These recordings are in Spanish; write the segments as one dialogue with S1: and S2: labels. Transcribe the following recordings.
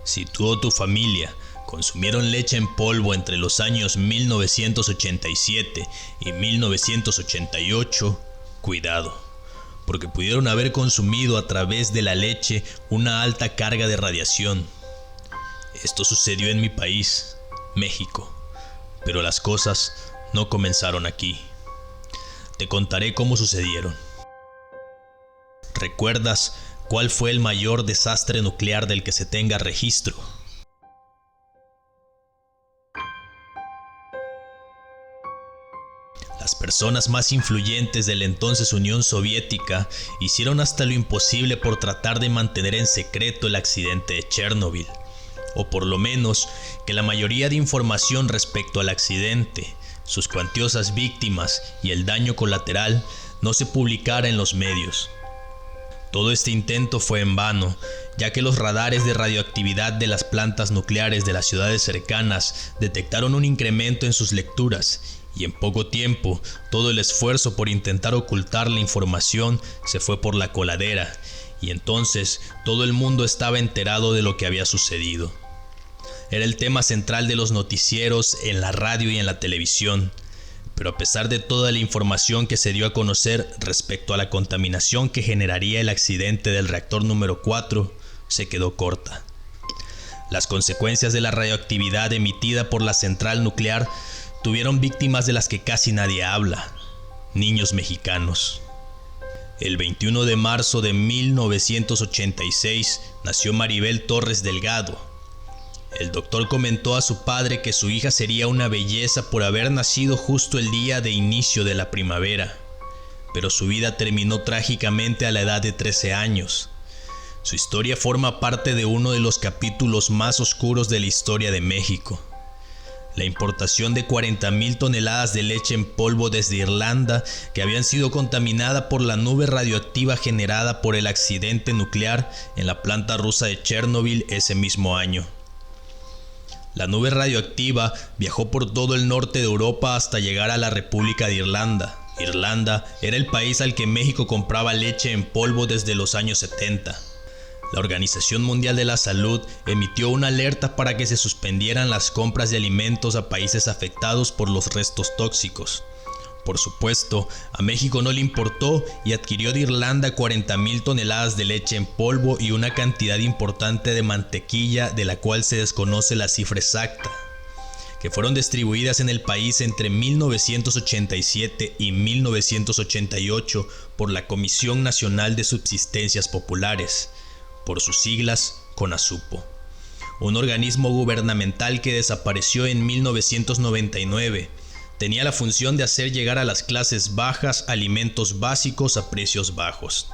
S1: Si tú o tu familia consumieron leche en polvo entre los años 1987 y 1988, cuidado, porque pudieron haber consumido a través de la leche una alta carga de radiación. Esto sucedió en mi país, México, pero las cosas no comenzaron aquí. Te contaré cómo sucedieron. ¿Recuerdas cuál fue el mayor desastre nuclear del que se tenga registro? Las personas más influyentes de la entonces Unión Soviética hicieron hasta lo imposible por tratar de mantener en secreto el accidente de Chernobyl, o por lo menos que la mayoría de información respecto al accidente, sus cuantiosas víctimas y el daño colateral no se publicara en los medios. Todo este intento fue en vano, ya que los radares de radioactividad de las plantas nucleares de las ciudades cercanas detectaron un incremento en sus lecturas, y en poco tiempo todo el esfuerzo por intentar ocultar la información se fue por la coladera, y entonces todo el mundo estaba enterado de lo que había sucedido. Era el tema central de los noticieros en la radio y en la televisión. Pero a pesar de toda la información que se dio a conocer respecto a la contaminación que generaría el accidente del reactor número 4, se quedó corta. Las consecuencias de la radioactividad emitida por la central nuclear tuvieron víctimas de las que casi nadie habla: niños mexicanos. El 21 de marzo de 1986 nació Maribel Torres Delgado. El doctor comentó a su padre que su hija sería una belleza por haber nacido justo el día de inicio de la primavera, pero su vida terminó trágicamente a la edad de 13 años. Su historia forma parte de uno de los capítulos más oscuros de la historia de México. La importación de 40,000 toneladas de leche en polvo desde Irlanda, que habían sido contaminada por la nube radioactiva generada por el accidente nuclear en la planta rusa de Chernobyl ese mismo año. La nube radioactiva viajó por todo el norte de Europa hasta llegar a la República de Irlanda. Irlanda era el país al que México compraba leche en polvo desde los años 70. La Organización Mundial de la Salud emitió una alerta para que se suspendieran las compras de alimentos a países afectados por los restos tóxicos. Por supuesto, a México no le importó y adquirió de Irlanda 40,000 toneladas de leche en polvo y una cantidad importante de mantequilla de la cual se desconoce la cifra exacta, que fueron distribuidas en el país entre 1987 y 1988 por la Comisión Nacional de Subsistencias Populares, por sus siglas CONASUPO, un organismo gubernamental que desapareció en 1999. Tenía la función de hacer llegar a las clases bajas alimentos básicos a precios bajos.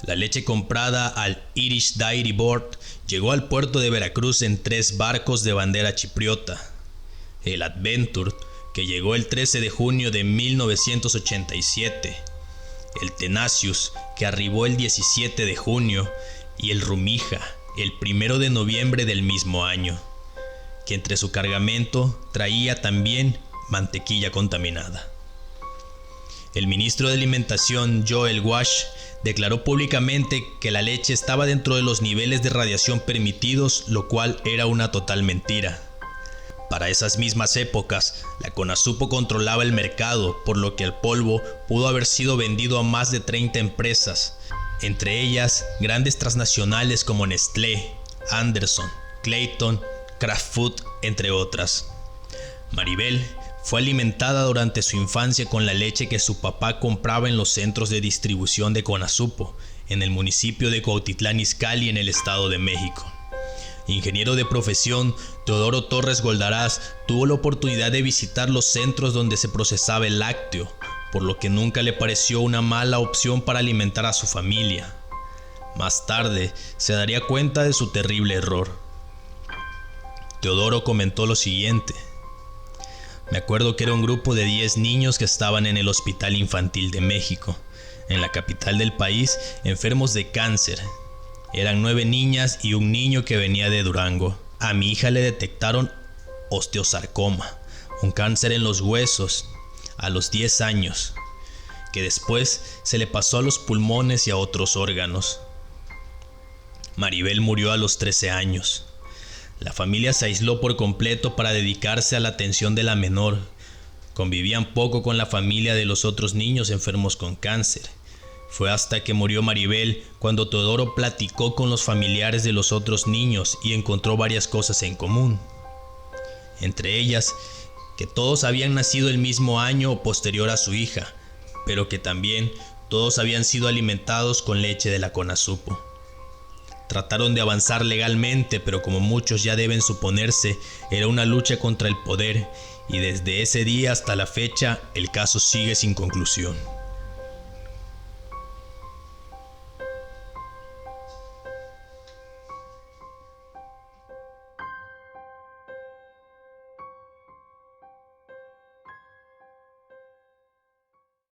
S1: La leche comprada al Irish Dairy Board llegó al puerto de Veracruz en 3 barcos de bandera chipriota: el Adventure, que llegó el 13 de junio de 1987, el Tenacious, que arribó el 17 de junio, y el Rumija, el 1 de noviembre del mismo año, que entre su cargamento traía también mantequilla contaminada. El ministro de Alimentación, Joel Wash, declaró públicamente que la leche estaba dentro de los niveles de radiación permitidos, lo cual era una total mentira. Para esas mismas épocas, la CONASUPO controlaba el mercado, por lo que el polvo pudo haber sido vendido a más de 30 empresas, entre ellas grandes transnacionales como Nestlé, Anderson, Clayton, Kraft Food, entre otras. Maribel fue alimentada durante su infancia con la leche que su papá compraba en los centros de distribución de CONASUPO, en el municipio de Cuautitlán Izcalli, en el Estado de México. Ingeniero de profesión, Teodoro Torres Goldaraz tuvo la oportunidad de visitar los centros donde se procesaba el lácteo, por lo que nunca le pareció una mala opción para alimentar a su familia. Más tarde se daría cuenta de su terrible error. Teodoro comentó lo siguiente: me acuerdo que era un grupo de 10 niños que estaban en el Hospital Infantil de México, en la capital del país, enfermos de cáncer. Eran 9 niñas y un niño que venía de Durango. A mi hija le detectaron osteosarcoma, un cáncer en los huesos, a los 10 años, que después se le pasó a los pulmones y a otros órganos. Maribel murió a los 13 años. La familia se aisló por completo para dedicarse a la atención de la menor. Convivían poco con la familia de los otros niños enfermos con cáncer. Fue hasta que murió Maribel cuando Teodoro platicó con los familiares de los otros niños y encontró varias cosas en común. Entre ellas, que todos habían nacido el mismo año o posterior a su hija, pero que también todos habían sido alimentados con leche de la Conasupo. Trataron de avanzar legalmente, pero como muchos ya deben suponerse, era una lucha contra el poder, y desde ese día hasta la fecha el caso sigue sin conclusión.